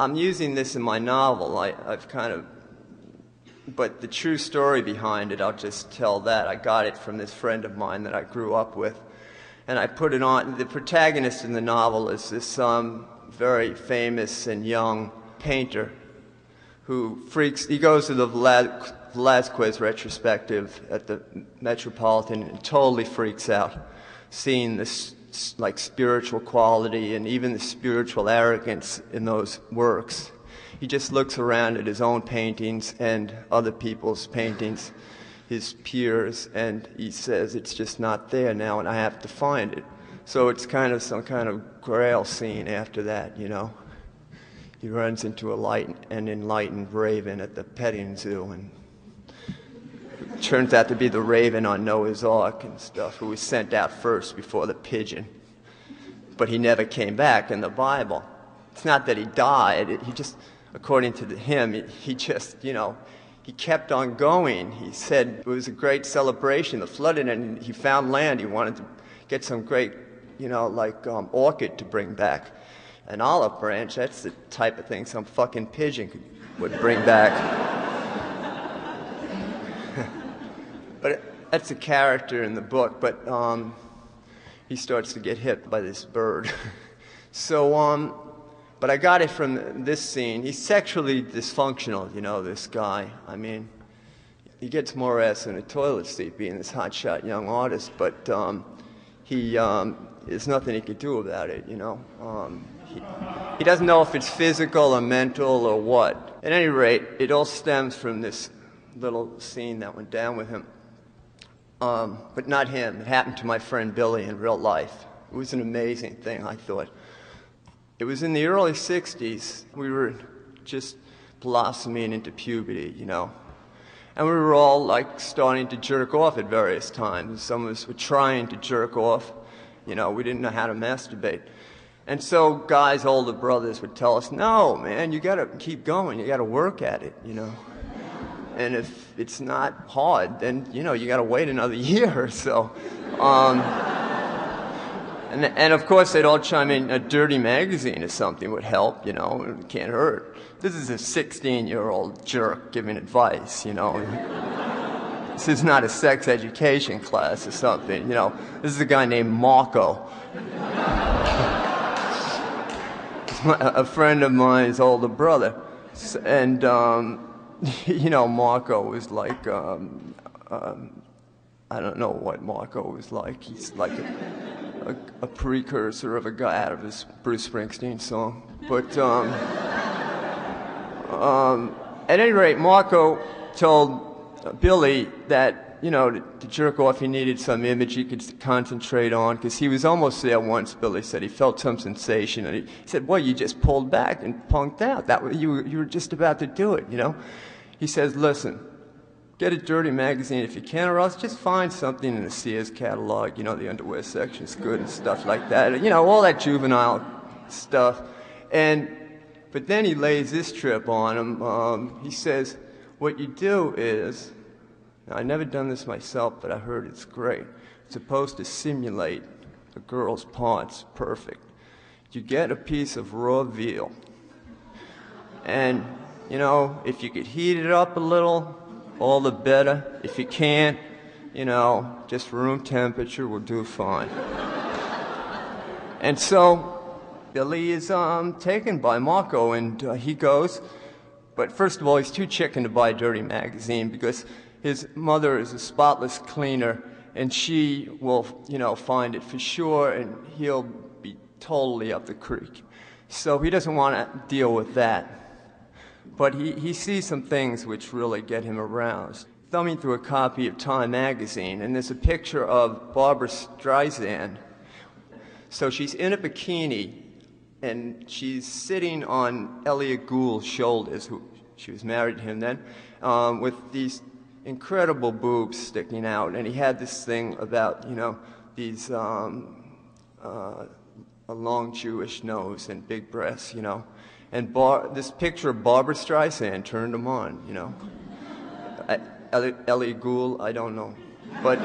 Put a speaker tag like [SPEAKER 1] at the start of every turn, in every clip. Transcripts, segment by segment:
[SPEAKER 1] I'm using this in my novel. But the true story behind it, I'll just tell that. I got it from this friend of mine that I grew up with, and I put it on. The protagonist in the novel is this very famous and young painter who he goes to the Velázquez retrospective at the Metropolitan and totally freaks out, seeing this like spiritual quality and even the spiritual arrogance in those works. He just looks around at his own paintings and other people's paintings, his peers, and he says, it's just not there now and I have to find it. So it's kind of some kind of Grail scene after that, you know. He runs into an enlightened raven at the petting zoo, and it turns out to be the raven on Noah's Ark and stuff, who was sent out first before the pigeon. But he never came back in the Bible. It's not that he died. He just, according to him, he just, you know, he kept on going. He said it was a great celebration. The flooded, and he found land. He wanted to get some great, you know, like orchid to bring back. An olive branch, that's the type of thing some fucking pigeon would bring back. But that's a character in the book, but he starts to get hit by this bird. So, but I got it from this scene. He's sexually dysfunctional, you know, this guy. I mean, he gets more ass in a toilet seat being this hotshot young artist, but there's nothing he could do about it, you know. He doesn't know if it's physical or mental or what. At any rate, it all stems from this little scene that went down with him. But not him. It happened to my friend Billy in real life. It was an amazing thing, I thought. It was in the early 60s. We were just blossoming into puberty, you know. And we were all, like, starting to jerk off at various times. Some of us were trying to jerk off. You know, we didn't know how to masturbate. And so guys, older brothers, would tell us, no, man, you got to keep going. You got to work at it, you know. And if it's not hard, then, you know, you got to wait another year or so. And of course, they'd all chime in, a dirty magazine or something would help, you know, it can't hurt. This is a 16-year-old jerk giving advice, you know. This is not a sex education class or something, you know. This is a guy named Marco. A friend of mine's older brother. And, you know, Marco was like, I don't know what Marco was like. He's like a precursor of a guy out of this Bruce Springsteen song. But at any rate, Marco told Billy that, you know, to jerk off, he needed some image he could concentrate on, because he was almost there once, Billy said. He felt some sensation, and he said, well, you just pulled back and punked out. You were just about to do it, you know. He says, listen, get a dirty magazine if you can, or else just find something in the Sears catalog, you know, the underwear section's good and stuff like that, you know, all that juvenile stuff. But then he lays this trip on him. He says, what you do is, now, I've never done this myself, but I heard it's great. It's supposed to simulate a girl's parts perfect. You get a piece of raw veal, and, you know, if you could heat it up a little, all the better. If you can't, you know, just room temperature will do fine. And so Billy is taken by Marco, and he goes, but first of all, he's too chicken to buy a dirty magazine, because his mother is a spotless cleaner, and she will, you know, find it for sure, and he'll be totally up the creek. So he doesn't want to deal with that. But he sees some things which really get him aroused. Thumbing through a copy of Time magazine, and there's a picture of Barbra Streisand. So she's in a bikini, and she's sitting on Elliot Gould's shoulders, she was married to him then, with these incredible boobs sticking out, and he had this thing about, you know, these a long Jewish nose and big breasts, you know, and this picture of Barbra Streisand turned him on, you know. Elliot Gould, I don't know, but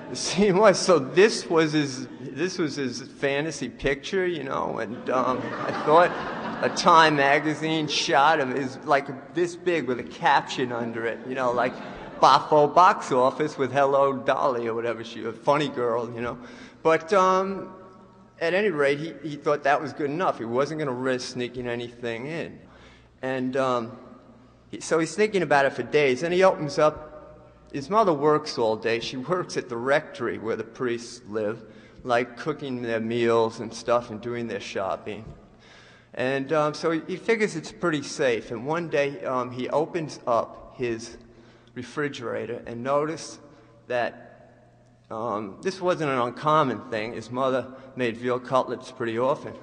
[SPEAKER 1] the scene was, so this was his fantasy picture, you know, and I thought a Time magazine shot him is like this big with a caption under it, you know, like Boffo box office with Hello Dolly or whatever, a funny girl, you know. But at any rate, he thought that was good enough. He wasn't going to risk sneaking anything in. And so he's thinking about it for days, and he opens up. His mother works all day. She works at the rectory where the priests live, like cooking their meals and stuff and doing their shopping. And so he figures it's pretty safe. And one day he opens up his refrigerator and noticed that this wasn't an uncommon thing. His mother made veal cutlets pretty often.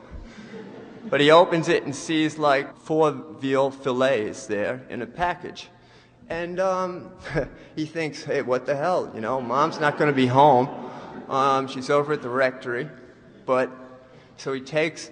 [SPEAKER 1] But he opens it and sees like 4 veal fillets there in a package. And he thinks, hey, what the hell, you know, Mom's not going to be home. She's over at the rectory. But so he takes,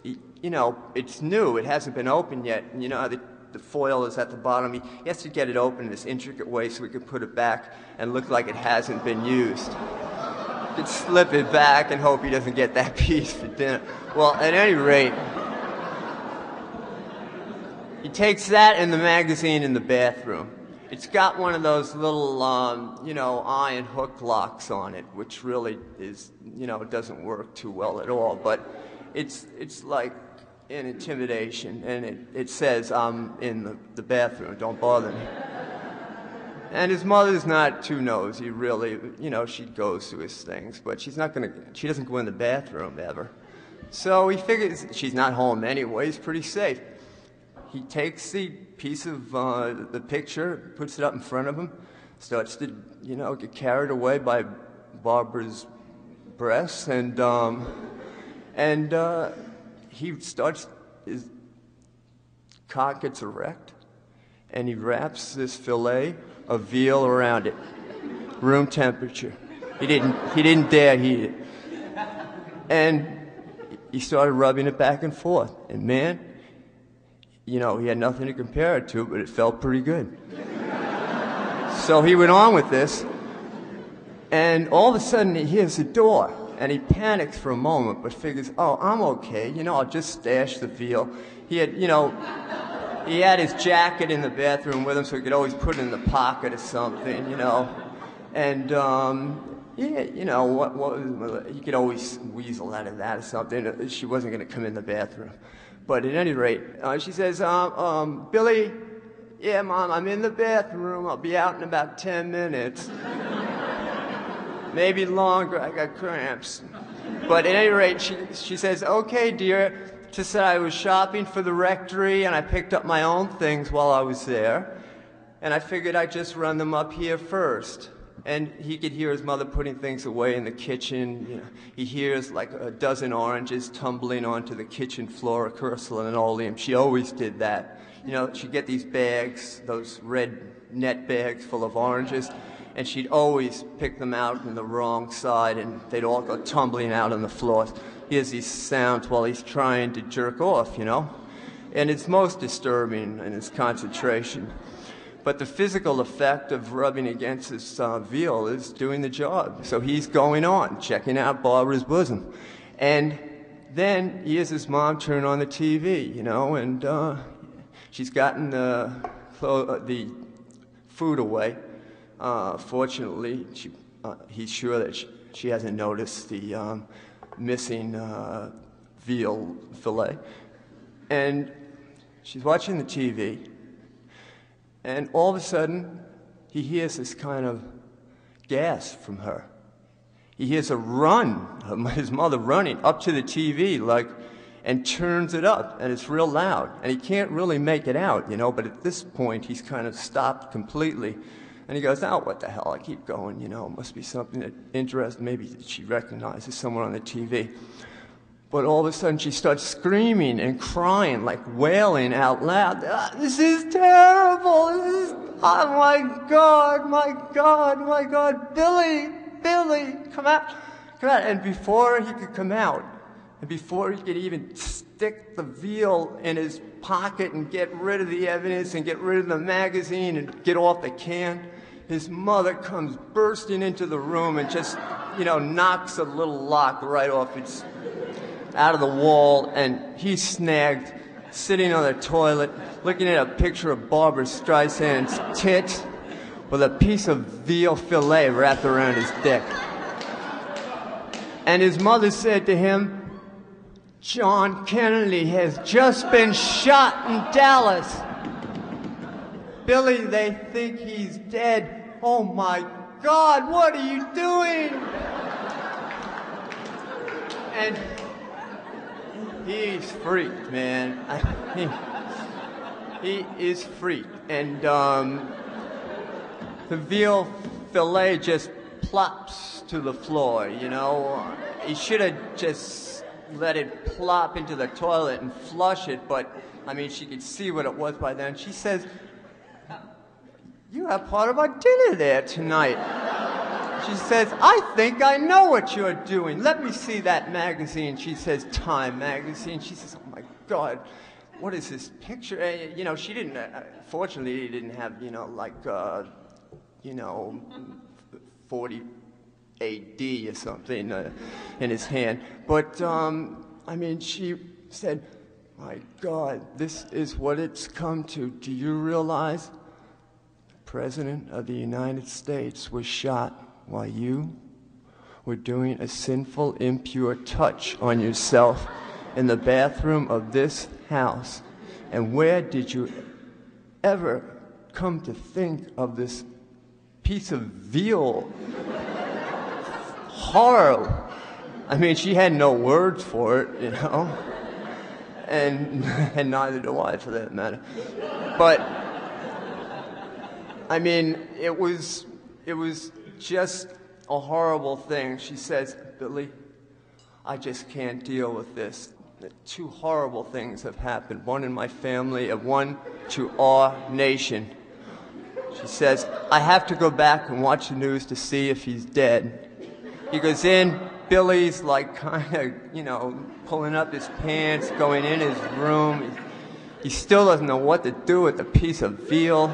[SPEAKER 1] you know, it's new. It hasn't been opened yet. And you know how the foil is at the bottom. He has to get it open in this intricate way so he can put it back and look like it hasn't been used. He can slip it back and hope he doesn't get that piece for dinner. Well, at any rate, he takes that and the magazine in the bathroom. It's got one of those little, you know, iron hook locks on it, which really is, you know, it doesn't work too well at all. But it's like an intimidation, and it says, I'm in the bathroom, don't bother me. And his mother's not too nosy, really. You know, she goes to his things, but she doesn't go in the bathroom ever. So he figures she's not home anyway, he's pretty safe. He takes the piece of the picture, puts it up in front of him, starts to, you know, get carried away by Barbara's breasts, and he starts, his cock gets erect, and he wraps this fillet of veal around it, room temperature. He didn't dare heat it, and he started rubbing it back and forth, and man, you know, he had nothing to compare it to, but it felt pretty good. So he went on with this, and all of a sudden he hears the door, and he panics for a moment, but figures, oh, I'm okay, you know, I'll just stash the veal. He had, you know, he had his jacket in the bathroom with him, so he could always put it in the pocket or something, you know, and yeah, you know, he could always weasel out of that or something. She wasn't going to come in the bathroom. But at any rate, she says, Billy, yeah, Mom, I'm in the bathroom. I'll be out in about 10 minutes. Maybe longer. I got cramps. But at any rate, she says, okay, dear. Just said I was shopping for the rectory, and I picked up my own things while I was there. And I figured I'd just run them up here first. And he could hear his mother putting things away in the kitchen. You know, he hears like a dozen oranges tumbling onto the kitchen floor of Ursula and Oleum. She always did that. You know, she'd get these bags, those red net bags full of oranges, and she'd always pick them out on the wrong side, and they'd all go tumbling out on the floor. He hears these sounds while he's trying to jerk off, you know. And it's most disturbing in its concentration. But the physical effect of rubbing against his veal is doing the job. So he's going on, checking out Barbara's bosom. And then he hears his mom turn on the TV, you know, and she's gotten the food away. Fortunately, he's sure that she hasn't noticed the missing veal fillet. And she's watching the TV. And all of a sudden, he hears this kind of gasp from her. He hears a run, his mother running up to the TV, like, and turns it up, and it's real loud. And he can't really make it out, you know, but at this point, he's kind of stopped completely. And he goes, oh, what the hell, I keep going, you know, it must be something that interests, maybe she recognizes someone on the TV. But all of a sudden, she starts screaming and crying, like wailing out loud. This is terrible. This is, oh, my God, my God, my God. Billy, Billy, come out, come out. And before he could come out, and before he could even stick the veal in his pocket and get rid of the evidence and get rid of the magazine and get off the can, his mother comes bursting into the room and just, knocks a little lock right off out of the wall, and he's snagged, sitting on the toilet, looking at a picture of Barbara Streisand's tits with a piece of veal fillet wrapped around his dick. And his mother said to him, "John Kennedy has just been shot in Dallas. Billy, they think he's dead. Oh my God, what are you doing?" And he's freaked, man. He is freaked. And the veal fillet just plops to the floor, He should have just let it plop into the toilet and flush it, but, she could see what it was by then. She says, "You have part of our dinner there tonight." She says, "I think I know what you're doing. Let me see that magazine." She says, "Time magazine." She says, "Oh my God, what is this picture?" She didn't, fortunately, he didn't have, 40 AD or something in his hand. But, she said, "My God, this is what it's come to. Do you realize the President of the United States was shot while you were doing a sinful, impure touch on yourself in the bathroom of this house? And where did you ever come to think of this piece of veal? Horror." She had no words for it, and neither do I, for that matter. But it was just a horrible thing. She says, "Billy, I just can't deal with this. Two horrible things have happened, one in my family and one to our nation." She says, "I have to go back and watch the news to see if he's dead." He goes in, Billy's pulling up his pants, going in his room. He still doesn't know what to do with the piece of veal.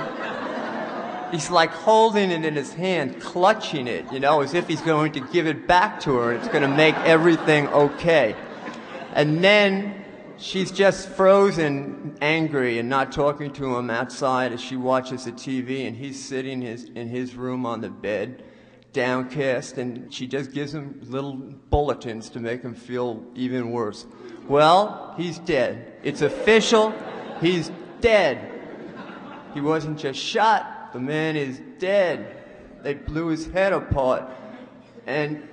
[SPEAKER 1] He's like holding it in his hand, clutching it, as if he's going to give it back to her and it's going to make everything okay. And then she's just frozen, angry, and not talking to him outside as she watches the TV, and he's sitting in his room on the bed, downcast, and she just gives him little bulletins to make him feel even worse. "Well, he's dead. It's official. He's dead. He wasn't just shot. The man is dead. They blew his head apart." And,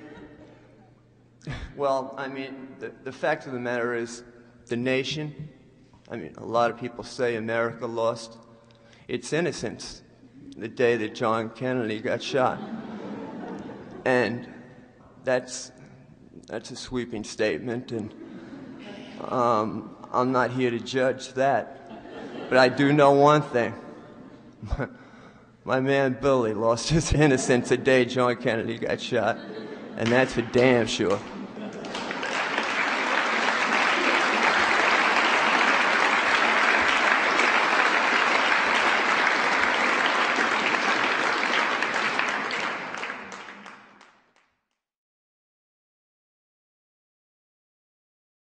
[SPEAKER 1] the fact of the matter is, the nation, a lot of people say America lost its innocence the day that John Kennedy got shot. And that's a sweeping statement, and I'm not here to judge that. But I do know one thing. My man Billy lost his innocence the day John Kennedy got shot, and that's for damn sure.